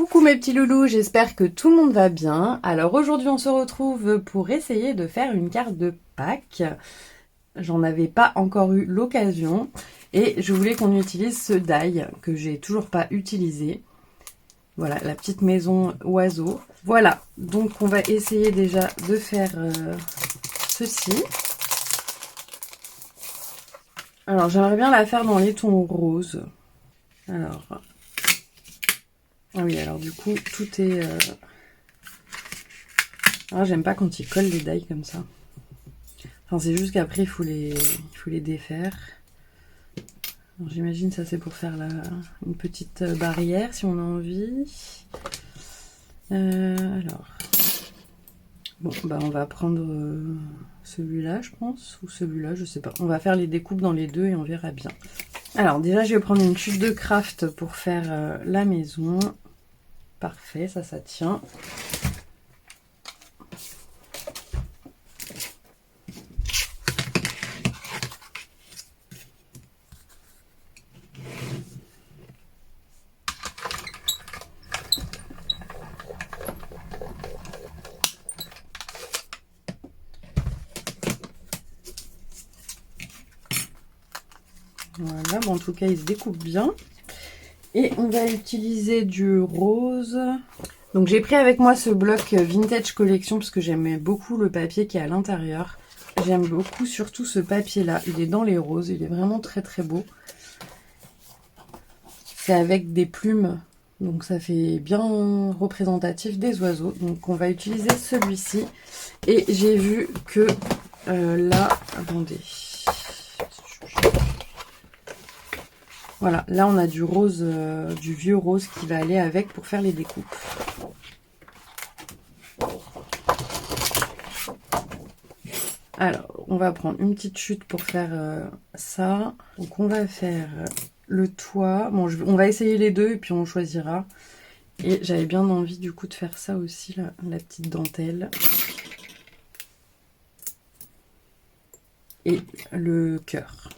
Coucou mes petits loulous, j'espère que tout le monde va bien. Alors aujourd'hui on se retrouve pour essayer de faire une carte de Pâques. J'en avais pas encore eu l'occasion et je voulais qu'on utilise ce die que j'ai toujours pas utilisé. Voilà, la petite maison oiseau. Voilà, donc on va essayer déjà de faire ceci. Alors j'aimerais bien la faire dans les tons roses. Alors... Ah oui, alors du coup, tout est... Ah, j'aime pas quand ils collent les die comme ça. Enfin, c'est juste qu'après, il faut les défaire. J'imagine ça, c'est pour faire une petite barrière, si on a envie. Alors... Bon, bah on va prendre celui-là, je pense. Ou celui-là, je sais pas. On va faire les découpes dans les deux et on verra bien. Alors, déjà, je vais prendre une chute de craft pour faire la maison. Parfait, ça tient. Voilà, bon, en tout cas, il se découpe bien. Et on va utiliser du rose. Donc j'ai pris avec moi ce bloc Vintage Collection parce que j'aimais beaucoup le papier qui est à l'intérieur. J'aime beaucoup surtout ce papier-là. Il est dans les roses, il est vraiment très très beau. C'est avec des plumes, donc ça fait bien représentatif des oiseaux. Donc on va utiliser celui-ci. Et j'ai vu que là, attendez... Voilà, là on a du rose, du vieux rose qui va aller avec pour faire les découpes. Alors, on va prendre une petite chute pour faire ça. Donc on va faire le toit. Bon, on va essayer les deux et puis on choisira. Et j'avais bien envie du coup de faire ça aussi, la petite dentelle. Et le cœur.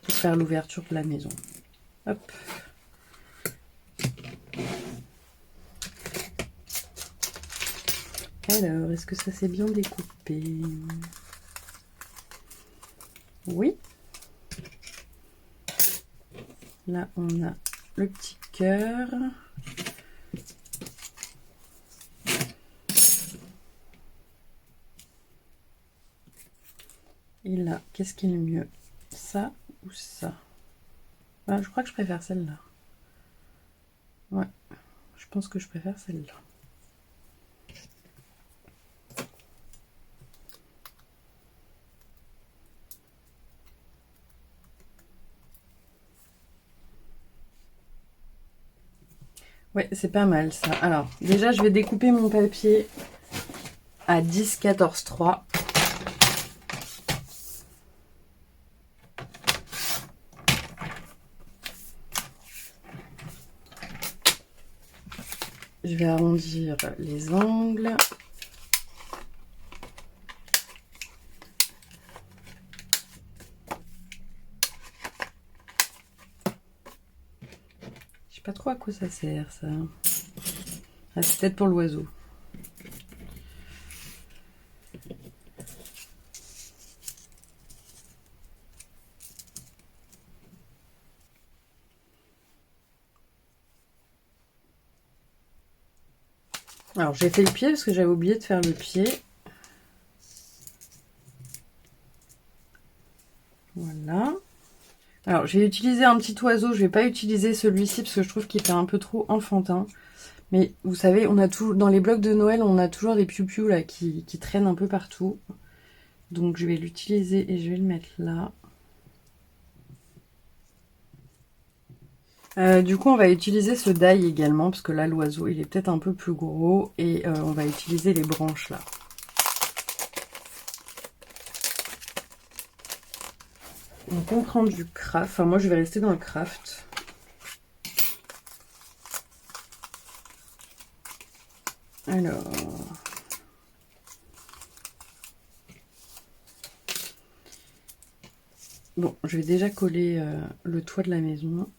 Pour faire l'ouverture de la maison. Hop. Alors, est-ce que ça s'est bien découpé? Oui. Là, on a le petit cœur. Et là, qu'est-ce qui est le mieux? Ça ou ça? Ah, je crois que je préfère celle-là. Ouais, je pense que je préfère celle-là. Ouais, c'est pas mal ça. Alors, déjà, je vais découper mon papier à 10, 14, 3. Je vais arrondir les angles. Je sais pas trop à quoi ça sert ça. Ah, c'est peut-être pour l'oiseau. Alors j'ai fait le pied parce que j'avais oublié de faire le pied. Voilà. Alors je vais utiliser un petit oiseau, je vais pas utiliser celui-ci parce que je trouve qu'il fait un peu trop enfantin. Mais vous savez, on a tout dans les blocs de Noël, on a toujours des piou-piou là qui traînent un peu partout. Donc je vais l'utiliser et je vais le mettre là. Du coup on va utiliser ce die également parce que là l'oiseau il est peut-être un peu plus gros et on va utiliser les branches là. Donc on prend du craft, enfin moi je vais rester dans le craft. Alors... Bon, je vais déjà coller le toit de la maison.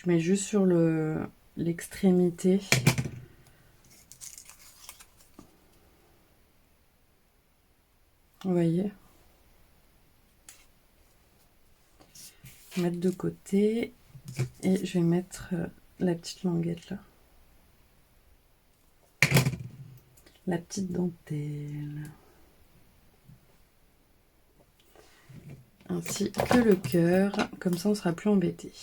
Je mets juste sur l'extrémité. Vous voyez? Mettre de côté. Et je vais mettre la petite languette là. La petite dentelle. Ainsi que le cœur. Comme ça, on ne sera plus embêté.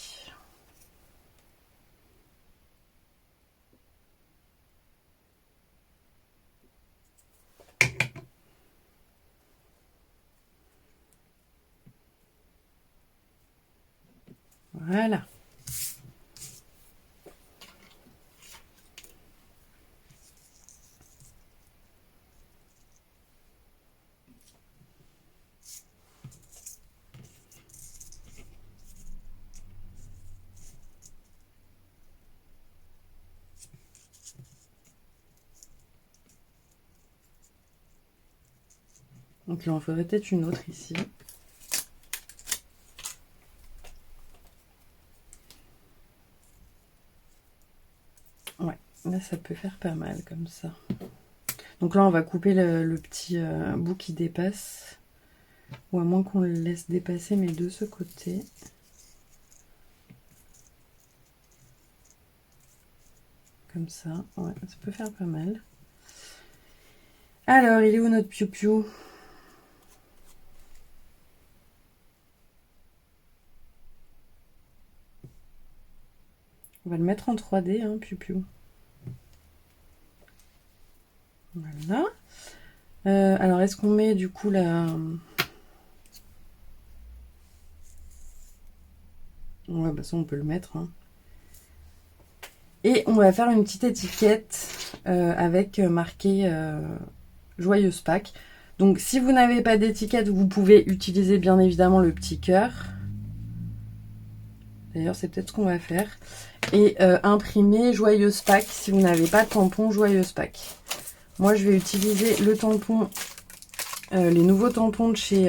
Voilà. Donc il en faudrait peut-être une autre ici. Ouais, là ça peut faire pas mal comme ça. Donc là on va couper le petit bout qui dépasse. Ou à moins qu'on le laisse dépasser, mais de ce côté. Comme ça, ouais, ça peut faire pas mal. Alors, il est où notre piou-piou? On va le mettre en 3D, hein, piou-piou. Voilà. Alors, est-ce qu'on met du coup la... Ouais, bah ça, on peut le mettre. Hein. Et on va faire une petite étiquette avec marqué Joyeuse Pâques. Donc, si vous n'avez pas d'étiquette, vous pouvez utiliser bien évidemment le petit cœur. D'ailleurs, c'est peut-être ce qu'on va faire. Et imprimer Joyeuse Pâques si vous n'avez pas de tampon Joyeuse Pâques. Moi, je vais utiliser le tampon, les nouveaux tampons de chez,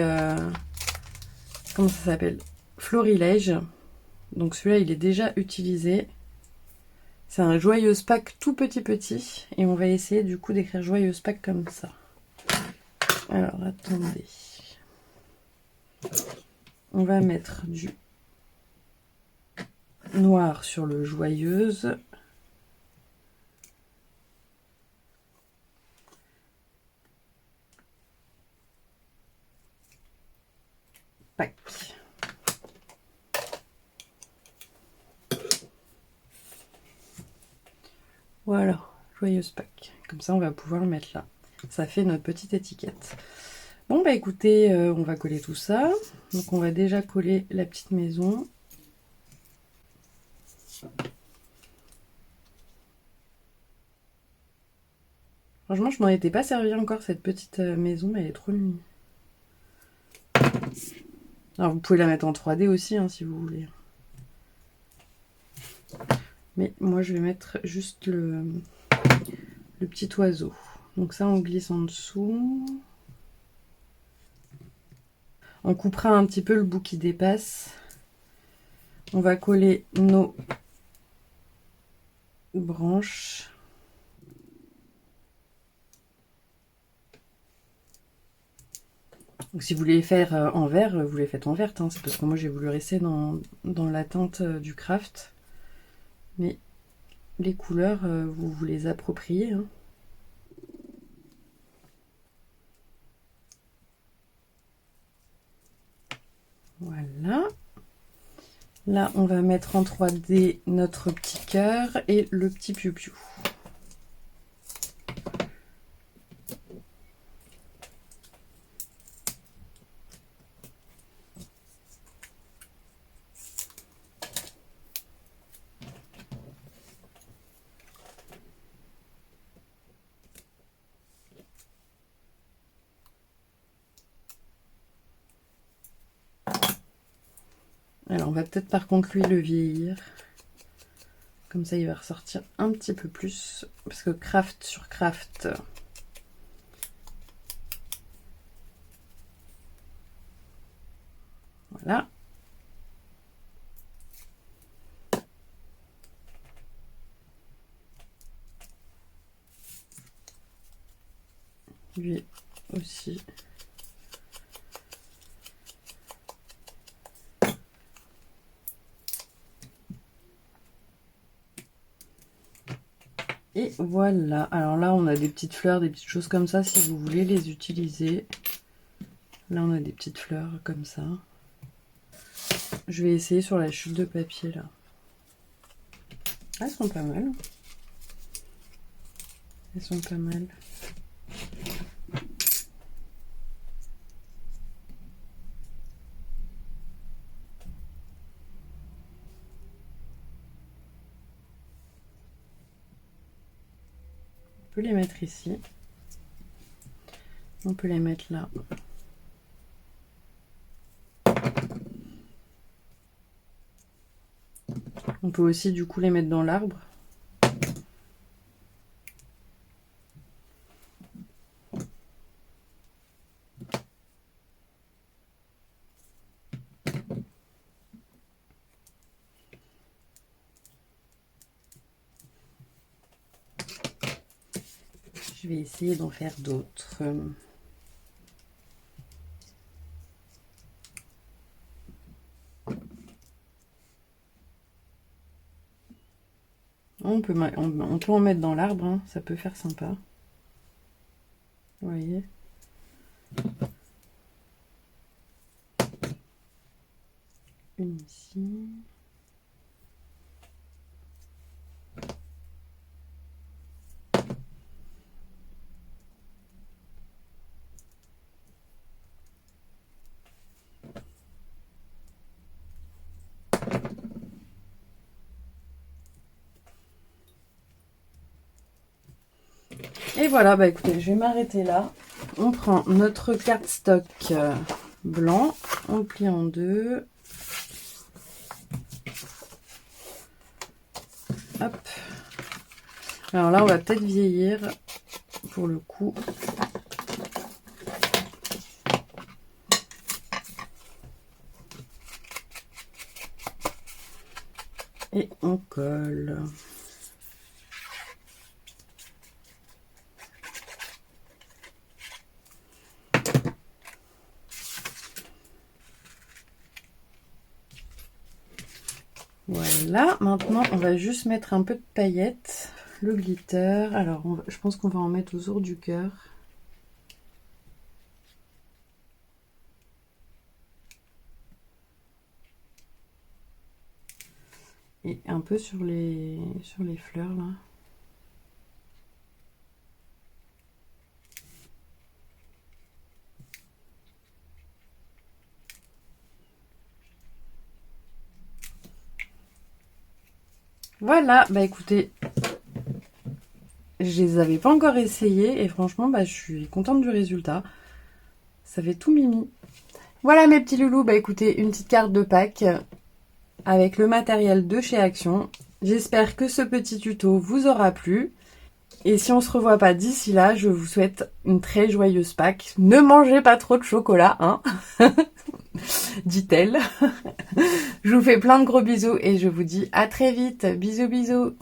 comment ça s'appelle? Florilège. Donc celui-là, il est déjà utilisé. C'est un Joyeuse Pâques tout petit. Et on va essayer du coup d'écrire Joyeuse Pâques comme ça. Alors, attendez. On va mettre du noir sur le joyeuse. Pâques. Voilà, Joyeuse Pâques. Comme ça, on va pouvoir le mettre là. Ça fait notre petite étiquette. Bon, bah écoutez, on va coller tout ça. Donc, on va déjà coller la petite maison. Franchement, je m'en étais pas servi encore, cette petite maison, mais elle est trop mignonne. Alors, vous pouvez la mettre en 3D aussi, hein, si vous voulez. Mais moi, je vais mettre juste le petit oiseau. Donc ça, on glisse en dessous. On coupera un petit peu le bout qui dépasse. On va coller nos branches. Donc si vous voulez les faire en vert, vous les faites en verte. Hein. C'est parce que moi, j'ai voulu rester dans la teinte du craft. Mais les couleurs, vous vous les appropriez. Hein. Voilà. Là, on va mettre en 3D notre petit cœur et le petit piou-piou. Alors, on va peut-être par contre lui le vieillir. Comme ça, il va ressortir un petit peu plus. Parce que craft sur craft. Voilà. lui aussi. Et voilà, alors là on a des petites fleurs, des petites choses comme ça si vous voulez les utiliser. Là on a des petites fleurs comme ça. Je vais essayer sur la chute de papier là. Ah, elles sont pas mal. Elles sont pas mal. On peut les mettre ici. On peut les mettre là. On peut aussi du coup les mettre dans l'arbre. Je vais essayer d'en faire d'autres. On peut en mettre dans l'arbre, hein, ça peut faire sympa. Vous voyez? Une ici. Et voilà, bah écoutez, je vais m'arrêter là. On prend notre cardstock blanc, on le plie en deux. Hop. Alors là, on va peut-être vieillir pour le coup. Et on colle. Voilà, maintenant on va juste mettre un peu de paillettes, le glitter. Alors je pense qu'on va en mettre autour du cœur. Et un peu sur les fleurs là. Voilà, bah écoutez, je les avais pas encore essayés et franchement, bah je suis contente du résultat. Ça fait tout mimi. Voilà mes petits loulous, bah écoutez, une petite carte de Pâques avec le matériel de chez Action. J'espère que ce petit tuto vous aura plu. Et si on se revoit pas d'ici là, je vous souhaite une très joyeuse Pâques. Ne mangez pas trop de chocolat, hein, dit-elle. Je vous fais plein de gros bisous et je vous dis à très vite. Bisous bisous.